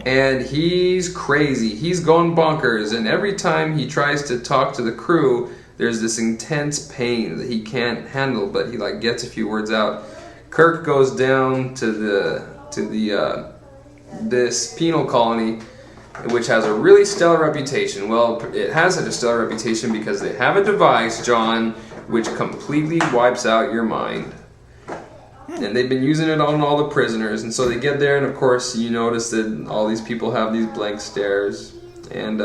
And he's crazy. He's going bonkers. And every time he tries to talk to the crew, there's this intense pain that he can't handle, but he like gets a few words out. Kirk goes down to this penal colony, which has a really stellar reputation. Well, it has such a stellar reputation because they have a device, John, which completely wipes out your mind. And they've been using it on all the prisoners. And so they get there, and of course you notice that all these people have these blank stares. And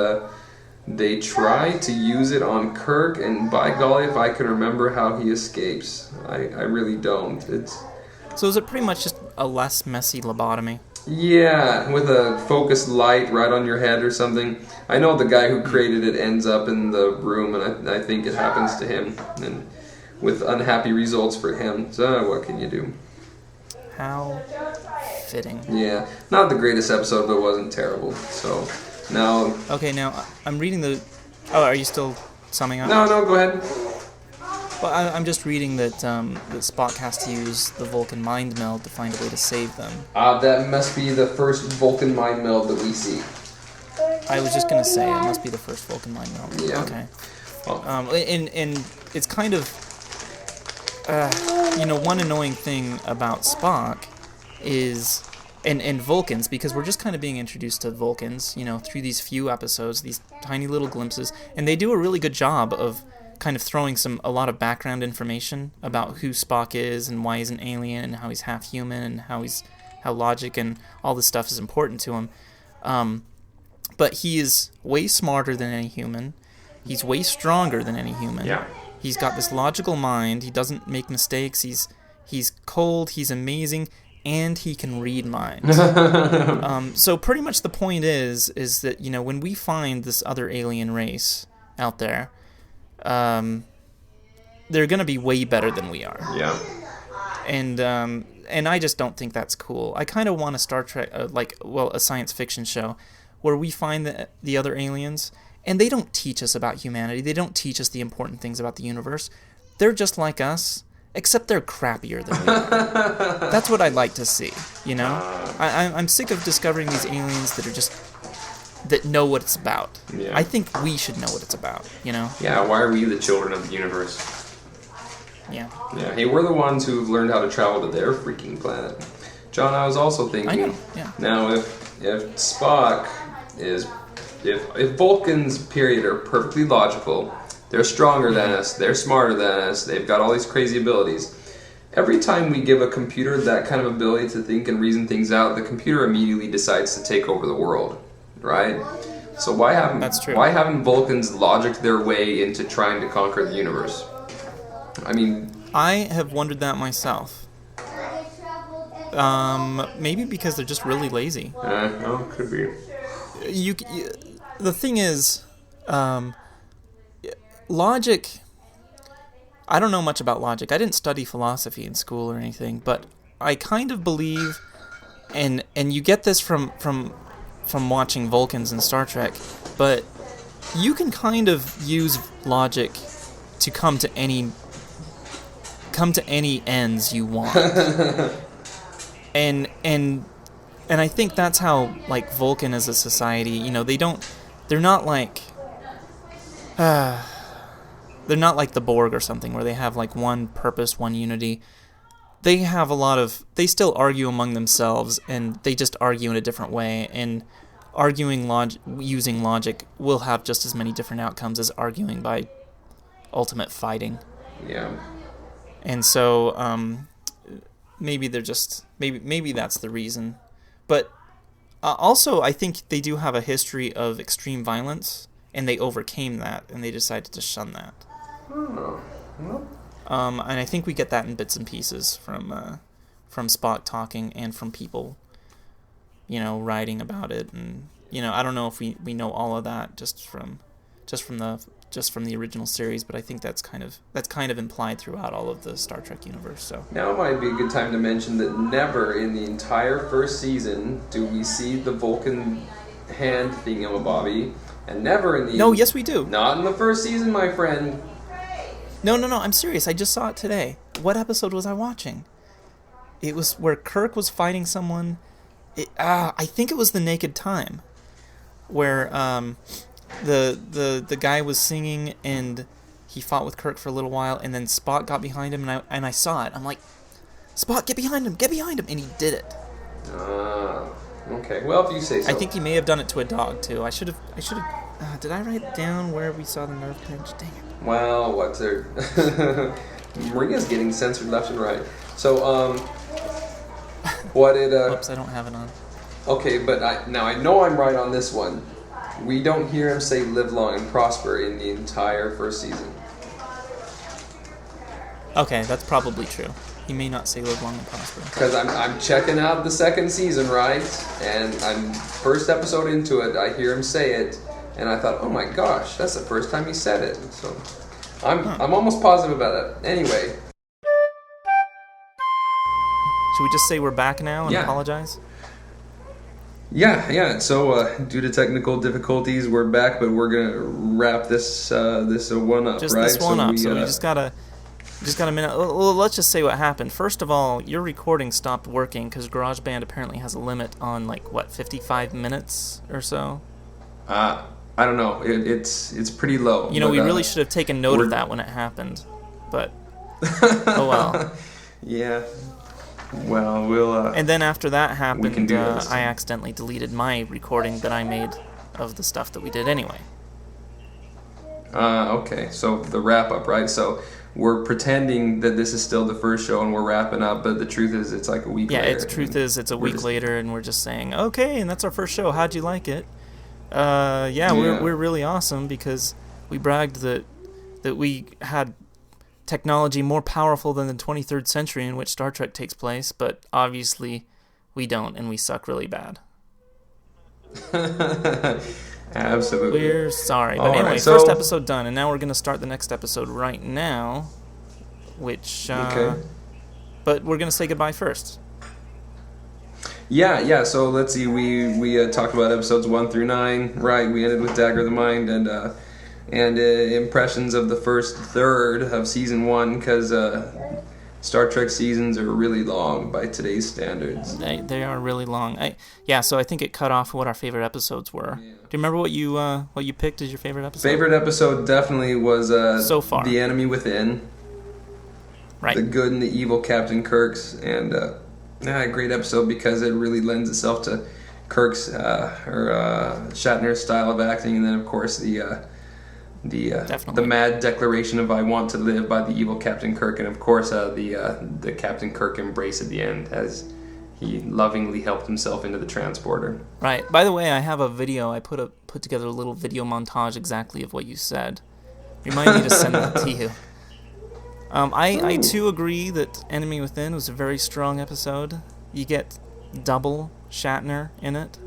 they try to use it on Kirk, and by golly, if I can remember how he escapes. I really don't. So is it pretty much just a less messy lobotomy? Yeah, with a focused light right on your head or something. I know the guy who created it ends up in the room, and I think it happens to him, and with unhappy results for him. So what can you do? How fitting. Yeah, not the greatest episode, but it wasn't terrible. So now... Okay, now I'm reading the... Oh, are you still summing up? No, go ahead. Well, I'm just reading that Spock has to use the Vulcan mind meld to find a way to save them. That must be the first Vulcan mind meld that we see. I was just going to say, it must be the first Vulcan mind meld. Yeah. Okay. Well, and it's kind of... one annoying thing about Spock is... And Vulcans, because we're just kind of being introduced to Vulcans, through these few episodes, these tiny little glimpses, and they do a really good job of kind of throwing a lot of background information about who Spock is and why he's an alien and how he's half human and how logic and all this stuff is important to him. But he is way smarter than any human. He's way stronger than any human. Yeah. He's got this logical mind. He doesn't make mistakes. He's cold. He's amazing. And he can read minds. So pretty much the point is that, when we find this other alien race out there, they're going to be way better than we are. Yeah. And I just don't think that's cool. I kind of want a Star Trek, a science fiction show where we find the other aliens, and they don't teach us about humanity. They don't teach us the important things about the universe. They're just like us, except they're crappier than we are. That's what I'd like to see, I'm sick of discovering these aliens that know what it's about. Yeah. I think we should know what it's about, Yeah, why are we the children of the universe? Yeah. Yeah, hey, we're the ones who've learned how to travel to their freaking planet. John, I was also thinking... I know, yeah. Now, if Spock is... If Vulcans, period, are perfectly logical, they're stronger than us, they're smarter than us, they've got all these crazy abilities. Every time we give a computer that kind of ability to think and reason things out, the computer immediately decides to take over the world, right? So That's true. why haven't Vulcans logicked their way into trying to conquer the universe? I mean... I have wondered that myself. Maybe because they're just really lazy. No, could be. The thing is, logic... I don't know much about logic. I didn't study philosophy in school or anything, but I kind of believe, and you get this from watching Vulcans in Star Trek, but you can kind of use logic to come to any ends you want. and I think that's how, like, Vulcan as a society, they're not like the Borg or something where they have like one purpose, one unity. They have they still argue among themselves, and they just argue in a different way, and using logic will have just as many different outcomes as arguing by ultimate fighting. Yeah. And so maybe they're just maybe that's the reason. But also I think they do have a history of extreme violence, and they overcame that, and they decided to shun that. Oh. Well. And I think we get that in bits and pieces from Spock talking and from people, writing about it, and I don't know if we know all of that just from the original series, but I think that's kind of implied throughout all of the Star Trek universe. So Now might be a good time to mention that never in the entire first season do we see the Vulcan hand thingamabobby, and never in the... No, yes we do. Not in the first season, my friend. No, I'm serious. I just saw it today. What episode was I watching? It was where Kirk was fighting someone, I think it was The Naked Time, where the guy was singing and he fought with Kirk for a little while, and then Spock got behind him, and I saw it. I'm like, Spock, get behind him, and he did it. Okay. Well, if you say so. I think he may have done it to a dog too. I should have. Did I write down where we saw the nerve pinch? Dang it. Well, what's there? Maria's getting censored left and right. So, what did? Whoops, I don't have it on. Okay, but I know I'm right on this one. We don't hear him say "live long and prosper" in the entire first season. Okay, that's probably true. He may not say "live long and prosper." Because I'm checking out the second season, right? And I'm first episode into it. I hear him say it, and I thought, oh my gosh, that's the first time he said it. So I'm almost positive about it. Anyway. Should we just say we're back now and Yeah. apologize? Yeah. So due to technical difficulties, we're back, but we're gonna wrap this one up, Just right? this one up. We Just got a minute. Well, let's just say what happened. First of all, your recording stopped working because GarageBand apparently has a limit on 55 minutes or so. I don't know. It's pretty low. You know, we really should have taken note of that when it happened, but oh well. Yeah. Well, we'll. And then after that we can happened, do this. I accidentally deleted my recording that I made of the stuff that we did anyway. Okay. So the wrap up, right? So we're pretending that this is still the first show and we're wrapping up, but the truth is it's like a week later. Yeah, it's a week later, and we're just saying, okay, and that's our first show. How'd you like it? We're really awesome because we bragged that we had technology more powerful than the 23rd century in which Star Trek takes place, but obviously we don't, and we suck really bad. Absolutely. We're sorry. But All anyway, right, so- first episode done, and now we're going to start the next episode right now, which... Okay. But we're going to say goodbye first. Yeah. So let's see. We talked about episodes 1 through 9, right? We ended with Dagger of the Mind and impressions of the first third of season 1, because Star Trek seasons are really long by today's standards. They are really long. So I think it cut off what our favorite episodes were. Yeah. Do you remember what you picked as your favorite episode? Favorite episode definitely was So far. The Enemy Within. Right. The good and the evil Captain Kirk's, and a great episode because it really lends itself to Kirk's Shatner's style of acting, and then of course the mad declaration of "I want to live" by the evil Captain Kirk, and of course the Captain Kirk embrace at the end as he lovingly helped himself into the transporter. Right. By the way, I have a video. I put together a little video montage exactly of what you said. Remind me to send that to you. I too agree that Enemy Within was a very strong episode. You get double Shatner in it,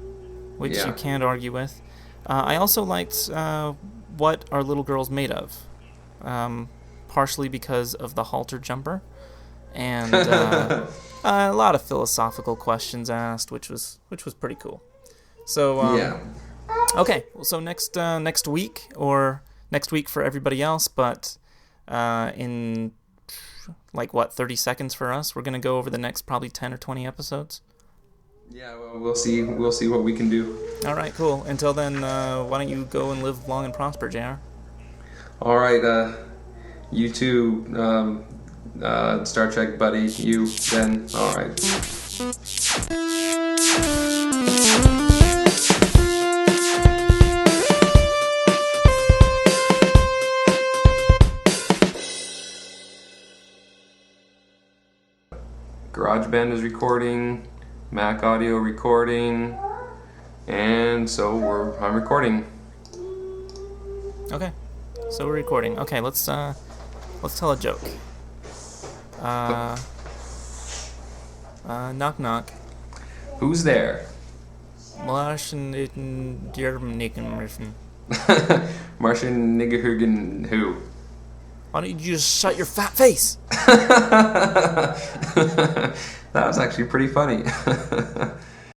which you can't argue with. I also liked what our little girl's made of, partially because of the halter jumper, and a lot of philosophical questions asked, which was pretty cool. So okay, so next week, or next week for everybody else, but in 30 seconds for us, we're gonna go over the next probably 10 or 20 episodes. Yeah, well, we'll see what we can do. All right, cool. Until then, why don't you go and live long and prosper, JR? All right, you too, Star Trek buddy. You then. All right. GarageBand is recording, Mac Audio recording, and so I'm recording. Okay, so we're recording. Okay, let's tell a joke. Knock knock. Who's there? Martian Martian Niggerhugen who? Why don't you just shut your fat face? That was actually pretty funny.